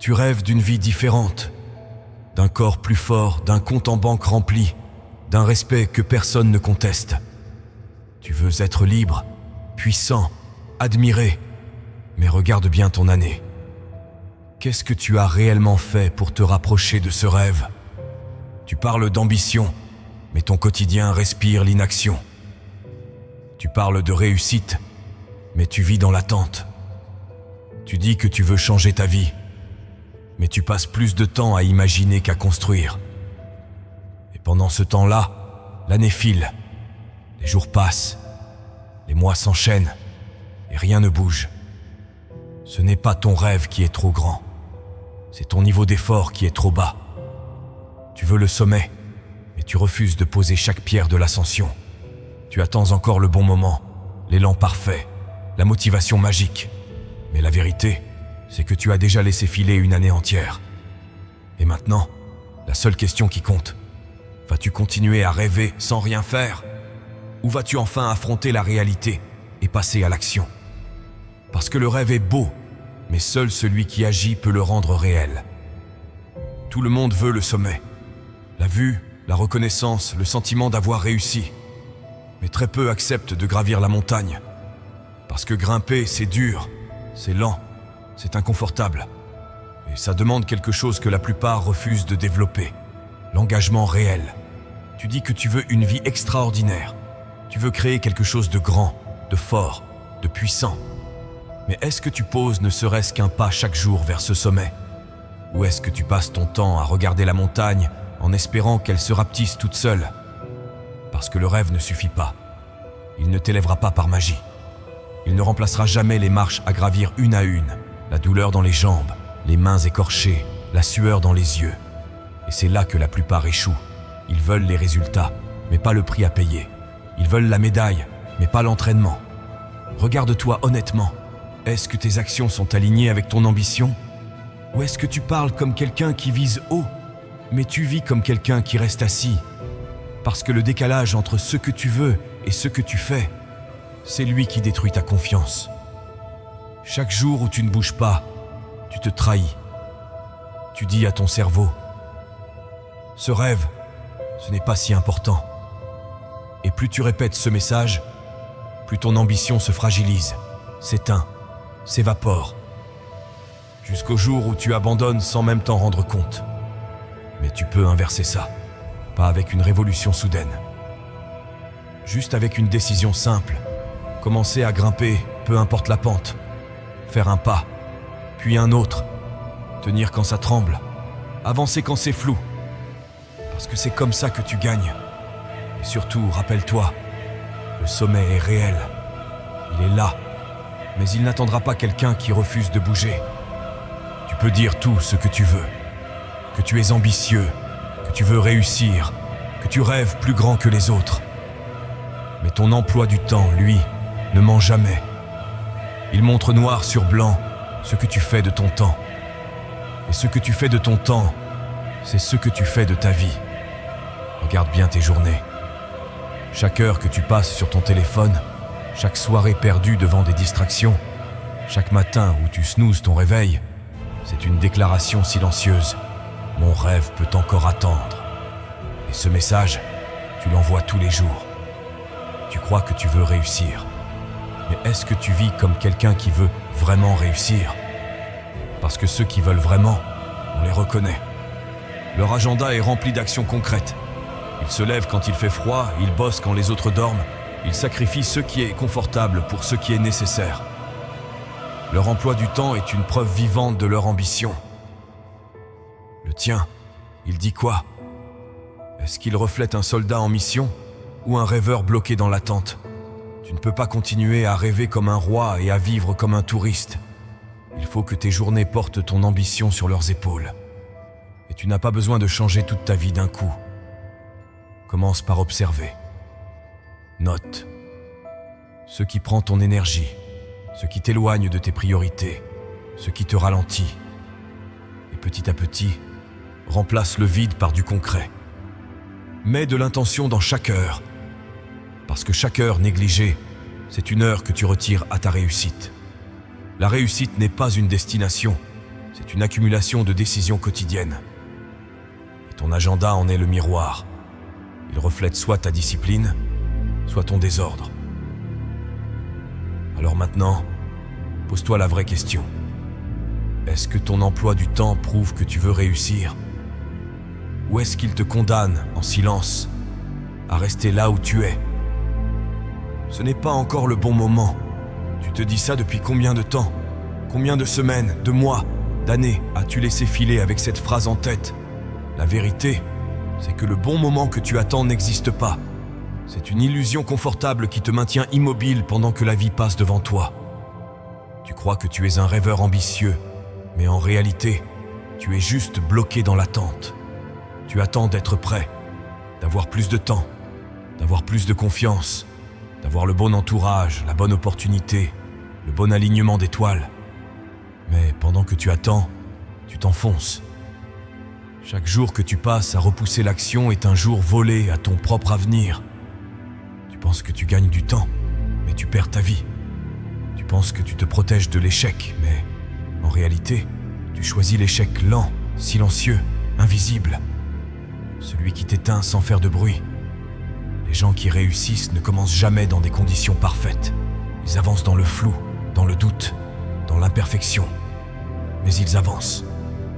Tu rêves d'une vie différente, d'un corps plus fort, d'un compte en banque rempli, d'un respect que personne ne conteste. Tu veux être libre, puissant, admiré, mais regarde bien ton année. Qu'est-ce que tu as réellement fait pour te rapprocher de ce rêve? Tu parles d'ambition, mais ton quotidien respire l'inaction. Tu parles de réussite, mais tu vis dans l'attente. Tu dis que tu veux changer ta vie, mais tu passes plus de temps à imaginer qu'à construire. Et pendant ce temps-là, l'année file, les jours passent, les mois s'enchaînent, et rien ne bouge. Ce n'est pas ton rêve qui est trop grand, c'est ton niveau d'effort qui est trop bas. Tu veux le sommet, mais tu refuses de poser chaque pierre de l'ascension. Tu attends encore le bon moment, l'élan parfait, la motivation magique. Mais la vérité, c'est que tu as déjà laissé filer une année entière. Et maintenant, la seule question qui compte, vas-tu continuer à rêver sans rien faire? Ou vas-tu enfin affronter la réalité et passer à l'action? Parce que le rêve est beau, mais seul celui qui agit peut le rendre réel. Tout le monde veut le sommet. La vue, la reconnaissance, le sentiment d'avoir réussi. Mais très peu acceptent de gravir la montagne. Parce que grimper, c'est dur, c'est lent, c'est inconfortable. Et ça demande quelque chose que la plupart refusent de développer. L'engagement réel. Tu dis que tu veux une vie extraordinaire. Tu veux créer quelque chose de grand, de fort, de puissant. Mais est-ce que tu poses ne serait-ce qu'un pas chaque jour vers ce sommet? Ou est-ce que tu passes ton temps à regarder la montagne en espérant qu'elle se rapetisse toute seule? Parce que le rêve ne suffit pas. Il ne t'élèvera pas par magie. Il ne remplacera jamais les marches à gravir une à une, la douleur dans les jambes, les mains écorchées, la sueur dans les yeux. Et c'est là que la plupart échouent. Ils veulent les résultats, mais pas le prix à payer. Ils veulent la médaille, mais pas l'entraînement. Regarde-toi honnêtement. Est-ce que tes actions sont alignées avec ton ambition? Ou est-ce que tu parles comme quelqu'un qui vise haut, mais tu vis comme quelqu'un qui reste assis? Parce que le décalage entre ce que tu veux et ce que tu fais, c'est lui qui détruit ta confiance. Chaque jour où tu ne bouges pas, tu te trahis. Tu dis à ton cerveau, ce rêve, ce n'est pas si important. Et plus tu répètes ce message, plus ton ambition se fragilise, s'éteint, s'évapore. Jusqu'au jour où tu abandonnes sans même t'en rendre compte. Mais tu peux inverser ça, pas avec une révolution soudaine. Juste avec une décision simple. Commencer à grimper, peu importe la pente. Faire un pas, puis un autre. Tenir quand ça tremble. Avancer quand c'est flou. Parce que c'est comme ça que tu gagnes. Et surtout, rappelle-toi, le sommet est réel. Il est là. Mais il n'attendra pas quelqu'un qui refuse de bouger. Tu peux dire tout ce que tu veux. Que tu es ambitieux, que tu veux réussir, que tu rêves plus grand que les autres. Mais ton emploi du temps, lui, ne ment jamais. Il montre noir sur blanc ce que tu fais de ton temps. Et ce que tu fais de ton temps, c'est ce que tu fais de ta vie. Regarde bien tes journées. Chaque heure que tu passes sur ton téléphone, chaque soirée perdue devant des distractions, chaque matin où tu snoozes ton réveil, c'est une déclaration silencieuse. Mon rêve peut encore attendre. Et ce message, tu l'envoies tous les jours. Tu crois que tu veux réussir. Mais est-ce que tu vis comme quelqu'un qui veut vraiment réussir? Parce que ceux qui veulent vraiment, on les reconnaît. Leur agenda est rempli d'actions concrètes. Ils se lèvent quand il fait froid, ils bossent quand les autres dorment, ils sacrifient ce qui est confortable pour ce qui est nécessaire. Leur emploi du temps est une preuve vivante de leur ambition. Le tien, il dit quoi? Est-ce qu'il reflète un soldat en mission ou un rêveur bloqué dans l'attente? Tu ne peux pas continuer à rêver comme un roi et à vivre comme un touriste. Il faut que tes journées portent ton ambition sur leurs épaules. Et tu n'as pas besoin de changer toute ta vie d'un coup. Commence par observer. Note. Ce qui prend ton énergie, ce qui t'éloigne de tes priorités, ce qui te ralentit. Et petit à petit, remplace le vide par du concret. Mets de l'intention dans chaque heure. Parce que chaque heure négligée, c'est une heure que tu retires à ta réussite. La réussite n'est pas une destination, c'est une accumulation de décisions quotidiennes. Et ton agenda en est le miroir. Il reflète soit ta discipline, soit ton désordre. Alors maintenant, pose-toi la vraie question. Est-ce que ton emploi du temps prouve que tu veux réussir? Ou est-ce qu'il te condamne, en silence, à rester là où tu es? Ce n'est pas encore le bon moment. Tu te dis ça depuis combien de temps? Combien de semaines, de mois, d'années as-tu laissé filer avec cette phrase en tête? La vérité, c'est que le bon moment que tu attends n'existe pas. C'est une illusion confortable qui te maintient immobile pendant que la vie passe devant toi. Tu crois que tu es un rêveur ambitieux, mais en réalité, tu es juste bloqué dans l'attente. Tu attends d'être prêt, d'avoir plus de temps, d'avoir plus de confiance, d'avoir le bon entourage, la bonne opportunité, le bon alignement d'étoiles. Mais pendant que tu attends, tu t'enfonces. Chaque jour que tu passes à repousser l'action est un jour volé à ton propre avenir. Tu penses que tu gagnes du temps, mais tu perds ta vie. Tu penses que tu te protèges de l'échec, mais en réalité, tu choisis l'échec lent, silencieux, invisible. Celui qui t'éteint sans faire de bruit. Les gens qui réussissent ne commencent jamais dans des conditions parfaites. Ils avancent dans le flou, dans le doute, dans l'imperfection. Mais ils avancent.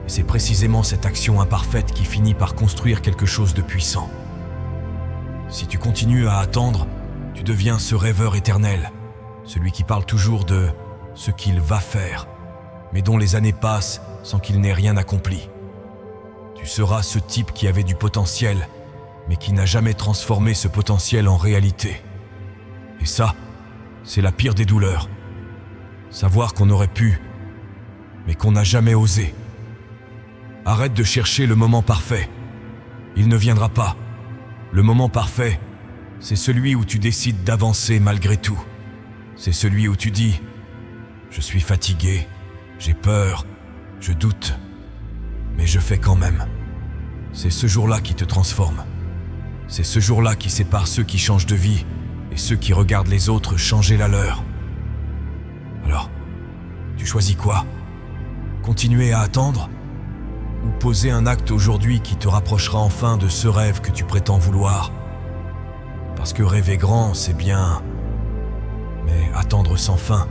Et c'est précisément cette action imparfaite qui finit par construire quelque chose de puissant. Si tu continues à attendre, tu deviens ce rêveur éternel, celui qui parle toujours de ce qu'il va faire, mais dont les années passent sans qu'il n'ait rien accompli. Tu seras ce type qui avait du potentiel, mais qui n'a jamais transformé ce potentiel en réalité. Et ça, c'est la pire des douleurs. Savoir qu'on aurait pu, mais qu'on n'a jamais osé. Arrête de chercher le moment parfait. Il ne viendra pas. Le moment parfait, c'est celui où tu décides d'avancer malgré tout. C'est celui où tu dis « Je suis fatigué, j'ai peur, je doute, mais je fais quand même. » C'est ce jour-là qui te transforme. C'est ce jour-là qui sépare ceux qui changent de vie et ceux qui regardent les autres changer la leur. Alors, tu choisis quoi? Continuer à attendre? Ou poser un acte aujourd'hui qui te rapprochera enfin de ce rêve que tu prétends vouloir? Parce que rêver grand, c'est bien. Mais attendre sans fin,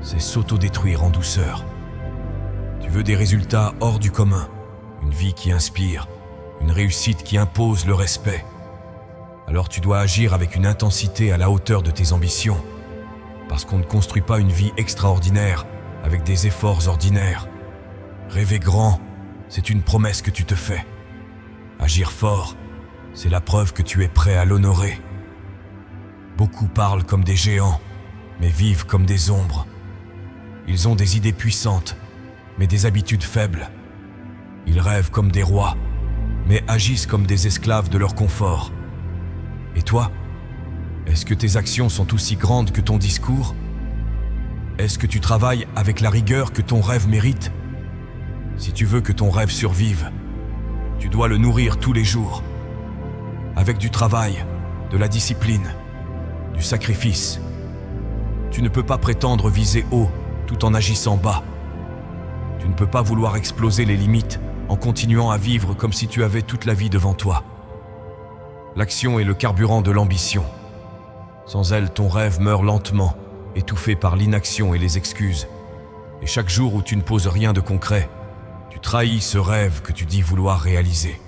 c'est s'autodétruire en douceur. Tu veux des résultats hors du commun, une vie qui inspire, une réussite qui impose le respect. Alors tu dois agir avec une intensité à la hauteur de tes ambitions. Parce qu'on ne construit pas une vie extraordinaire avec des efforts ordinaires. Rêver grand, c'est une promesse que tu te fais. Agir fort, c'est la preuve que tu es prêt à l'honorer. Beaucoup parlent comme des géants, mais vivent comme des ombres. Ils ont des idées puissantes, mais des habitudes faibles. Ils rêvent comme des rois, mais agissent comme des esclaves de leur confort. Et toi, est-ce que tes actions sont aussi grandes que ton discours? Est-ce que tu travailles avec la rigueur que ton rêve mérite? Si tu veux que ton rêve survive, tu dois le nourrir tous les jours. Avec du travail, de la discipline, du sacrifice. Tu ne peux pas prétendre viser haut tout en agissant bas. Tu ne peux pas vouloir exploser les limites en continuant à vivre comme si tu avais toute la vie devant toi. L'action est le carburant de l'ambition. Sans elle, ton rêve meurt lentement, étouffé par l'inaction et les excuses. Et chaque jour où tu ne poses rien de concret, tu trahis ce rêve que tu dis vouloir réaliser.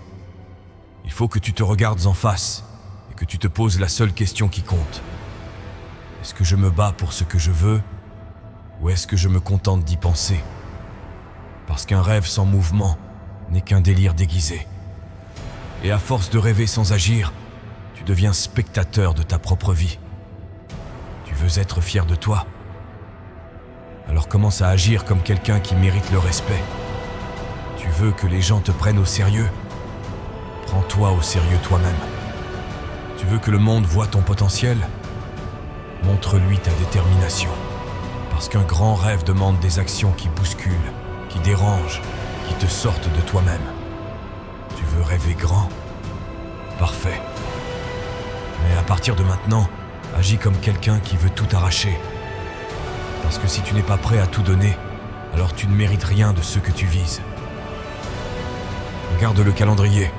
Il faut que tu te regardes en face et que tu te poses la seule question qui compte. Est-ce que je me bats pour ce que je veux ou est-ce que je me contente d'y penser? Parce qu'un rêve sans mouvement n'est qu'un délire déguisé. Et à force de rêver sans agir, tu deviens spectateur de ta propre vie. Tu veux être fier de toi? Alors commence à agir comme quelqu'un qui mérite le respect. Tu veux que les gens te prennent au sérieux? Prends-toi au sérieux toi-même. Tu veux que le monde voie ton potentiel? Montre-lui ta détermination. Parce qu'un grand rêve demande des actions qui bousculent, qui dérangent, qui te sortent de toi-même. Tu veux rêver grand? Parfait. Mais à partir de maintenant, agis comme quelqu'un qui veut tout arracher. Parce que si tu n'es pas prêt à tout donner, alors tu ne mérites rien de ce que tu vises. Regarde le calendrier.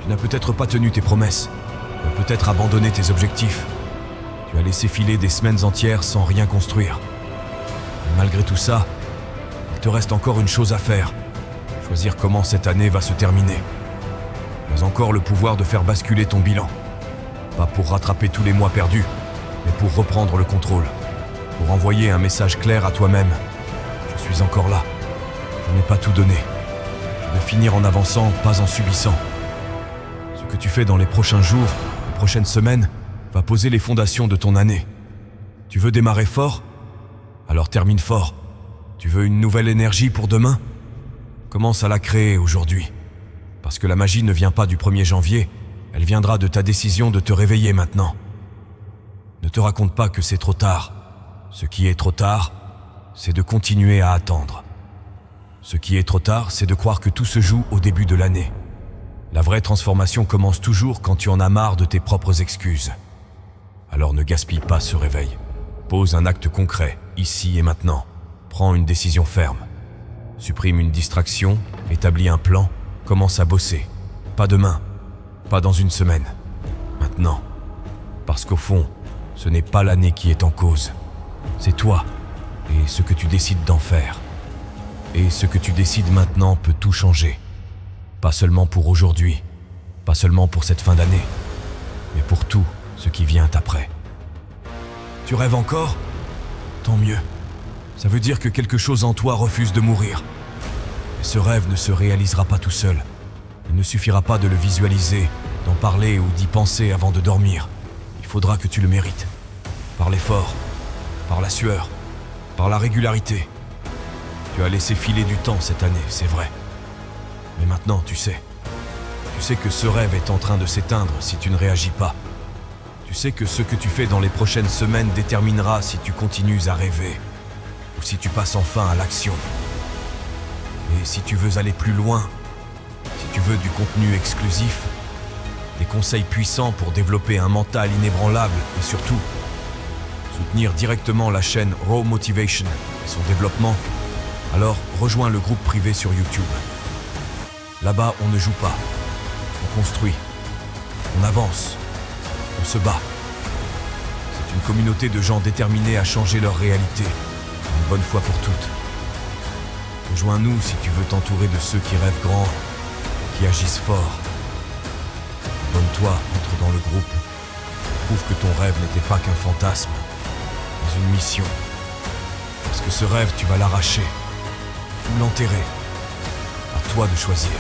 Tu n'as peut-être pas tenu tes promesses. Tu as peut-être abandonné tes objectifs. Tu as laissé filer des semaines entières sans rien construire. Et malgré tout ça, il te reste encore une chose à faire. Choisir comment cette année va se terminer. Tu as encore le pouvoir de faire basculer ton bilan. Pas pour rattraper tous les mois perdus, mais pour reprendre le contrôle. Pour envoyer un message clair à toi-même. Je suis encore là. Je n'ai pas tout donné. Je vais finir en avançant, pas en subissant. Ce que tu fais dans les prochains jours, les prochaines semaines, va poser les fondations de ton année. Tu veux démarrer fort? Alors termine fort. Tu veux une nouvelle énergie pour demain? Commence à la créer aujourd'hui. Parce que la magie ne vient pas du 1er janvier, elle viendra de ta décision de te réveiller maintenant. Ne te raconte pas que c'est trop tard. Ce qui est trop tard, c'est de continuer à attendre. Ce qui est trop tard, c'est de croire que tout se joue au début de l'année. La vraie transformation commence toujours quand tu en as marre de tes propres excuses. Alors ne gaspille pas ce réveil. Pose un acte concret, ici et maintenant. Prends une décision ferme. Supprime une distraction, établis un plan, commence à bosser. Pas demain, pas dans une semaine. Maintenant. Parce qu'au fond, ce n'est pas l'année qui est en cause. C'est toi et ce que tu décides d'en faire. Et ce que tu décides maintenant peut tout changer. Pas seulement pour aujourd'hui, pas seulement pour cette fin d'année, mais pour tout ce qui vient après. Tu rêves encore? Tant mieux. Ça veut dire que quelque chose en toi refuse de mourir. Mais ce rêve ne se réalisera pas tout seul. Il ne suffira pas de le visualiser, d'en parler ou d'y penser avant de dormir. Il faudra que tu le mérites. Par l'effort, par la sueur, par la régularité. Tu as laissé filer du temps cette année, c'est vrai. Mais maintenant, tu sais. Tu sais que ce rêve est en train de s'éteindre si tu ne réagis pas. Tu sais que ce que tu fais dans les prochaines semaines déterminera si tu continues à rêver ou si tu passes enfin à l'action. Et si tu veux aller plus loin, si tu veux du contenu exclusif, des conseils puissants pour développer un mental inébranlable et surtout soutenir directement la chaîne Raw Motivation et son développement, alors rejoins le groupe privé sur YouTube. Là-bas, on ne joue pas, on construit, on avance, on se bat. C'est une communauté de gens déterminés à changer leur réalité, une bonne fois pour toutes. Rejoins-nous si tu veux t'entourer de ceux qui rêvent grand, qui agissent fort. Abonne-toi, entre dans le groupe. Prouve que ton rêve n'était pas qu'un fantasme, mais une mission. Parce que ce rêve, tu vas l'arracher ou l'enterrer. À toi de choisir.